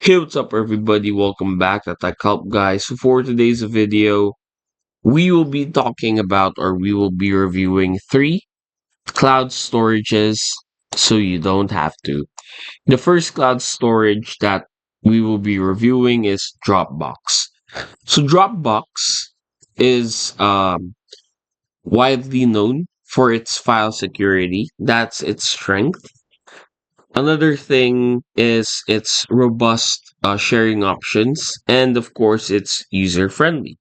Hey, what's up, everybody? Welcome back to Tech Help, guys. So for today's video, we will be talking about, or we will be reviewing three cloud storages so you don't have to. The first cloud storage that we will be reviewing is Dropbox. So Dropbox is widely known for its file security. That's its strength. Another thing is its robust sharing options, and of course, it's user friendly.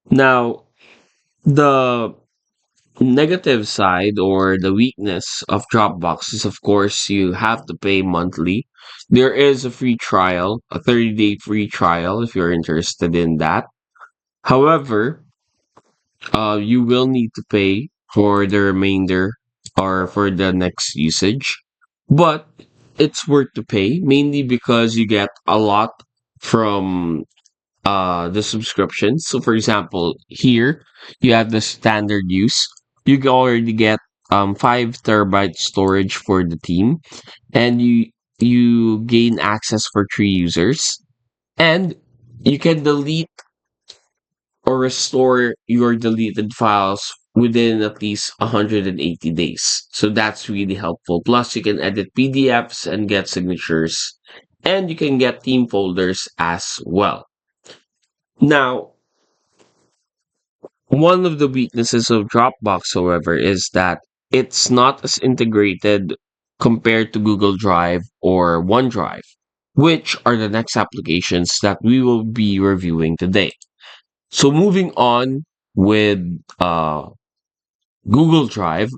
Now, the negative side or the weakness of Dropbox is, of course, you have to pay monthly. There is a free trial, a 30-day free trial if you're interested in that. However, you will need to pay for the remainder or for the next usage. But it's worth to pay mainly because you get a lot from the subscriptions. So for example, here you have the standard use. You can already get 5 terabyte storage for the team, and you gain access for 3 users, and you can delete or restore your deleted files within at least 180 days. So that's really helpful. Plus, you can edit PDFs and get signatures, and you can get theme folders as well. Now, one of the weaknesses of Dropbox, however, is that it's not as integrated compared to Google Drive or OneDrive, which are the next applications that we will be reviewing today. So moving on with Google Drive,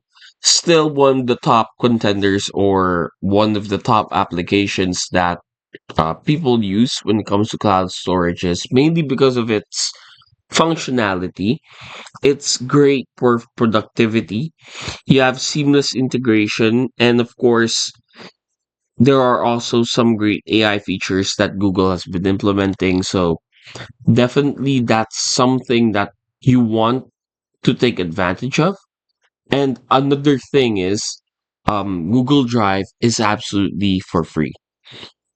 still one of the top contenders or one of the top applications that people use when it comes to cloud storages, mainly because of its functionality. It's great for productivity. You have seamless integration, and of course, there are also some great AI features that Google has been implementing. So definitely that's something that you want to take advantage of. And another thing is, Google Drive is absolutely for free.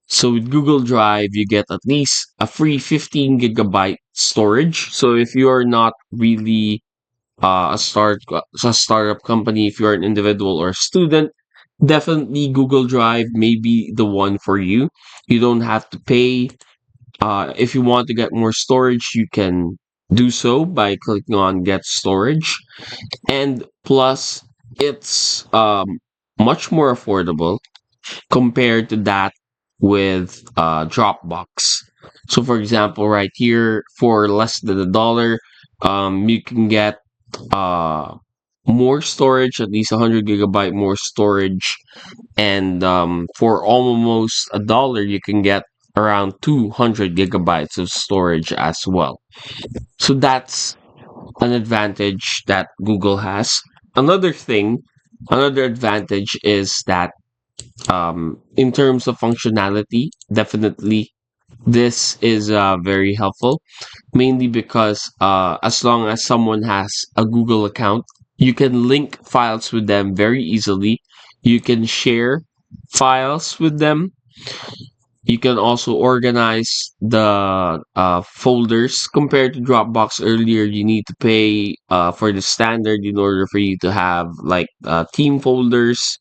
So with Google Drive, you get at least a free 15 gigabyte storage. So if you are not really a startup company, if you're an individual or a student, definitely Google Drive may be the one for you. You don't have to pay. If you want to get more storage, you can do so by clicking on Get Storage. And plus, it's much more affordable compared to that with Dropbox. So, for example, right here, for less than $1, you can get uh, more storage, at least 100 gigabyte more storage, and for almost $1, you can get around 200 gigabytes of storage as well. So that's an advantage that Google has. Another thing, another advantage is that in terms of functionality, definitely this is very helpful, mainly because as long as someone has a Google account, you can link files with them very easily. You can share files with them. You can also organize the folders. Compared to Dropbox earlier, you need to pay for the standard in order for you to have like theme folders.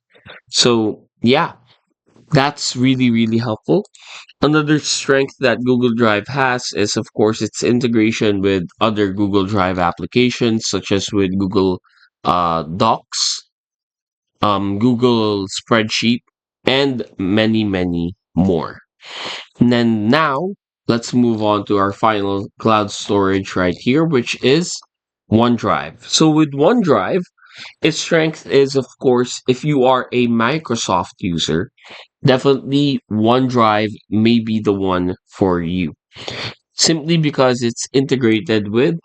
So, yeah, that's really, really helpful. Another strength that Google Drive has is, of course, its integration with other Google Drive applications, such as with Google Docs, Google Spreadsheet, and many, many more. And then now, let's move on to our final cloud storage right here, which is OneDrive. So with OneDrive, its strength is, of course, if you are a Microsoft user, definitely OneDrive may be the one for you. Simply because it's integrated with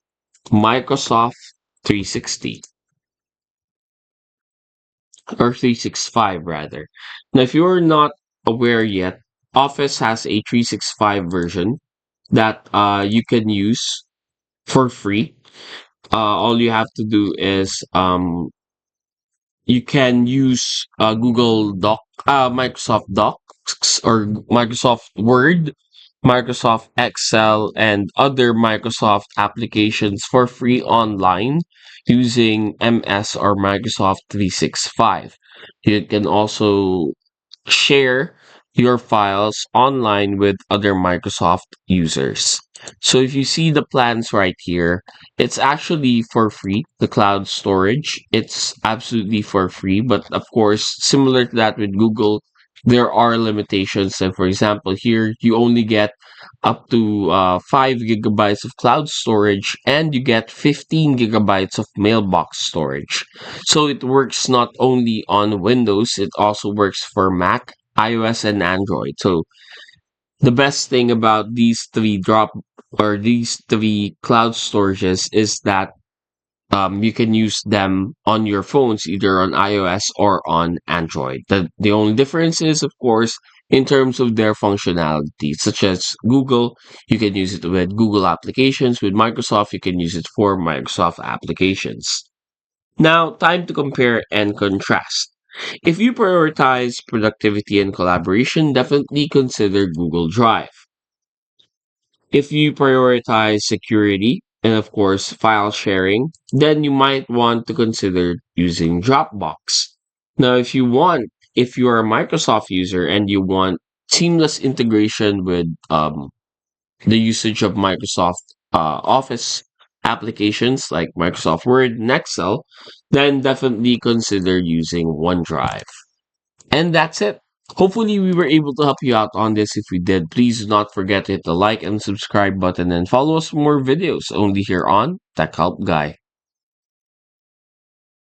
Microsoft 360 or 365 rather. Now, if you're not aware yet, Office has a 365 version that you can use for free. All you have to do is you can use Google Doc, Microsoft Doc. or Microsoft Word, Microsoft Excel, and other Microsoft applications for free online using MS or Microsoft 365. You can also share your files online with other Microsoft users. So if you see the plans right here, it's actually for free. The cloud storage, it's absolutely for free. But of course, similar to that with Google, there are limitations. And for example, here you only get up to 5 gigabytes of cloud storage and you get 15 gigabytes of mailbox storage. So it works not only on Windows, it also works for Mac, iOS, and Android. So the best thing about these three cloud storages is that you can use them on your phones, either on iOS or on Android. The only difference is, of course, in terms of their functionality, such as Google, you can use it with Google applications. With Microsoft, you can use it for Microsoft applications. Now, time to compare and contrast. If you prioritize productivity and collaboration, definitely consider Google Drive. If you prioritize security and, of course, file sharing, then you might want to consider using Dropbox. Now, if you are a Microsoft user and you want seamless integration with the usage of Microsoft Office applications like Microsoft Word and Excel, then definitely consider using OneDrive. And that's it. Hopefully, we were able to help you out on this. If we did, please do not forget to hit the like and subscribe button and follow us for more videos only here on Tech Help Guy.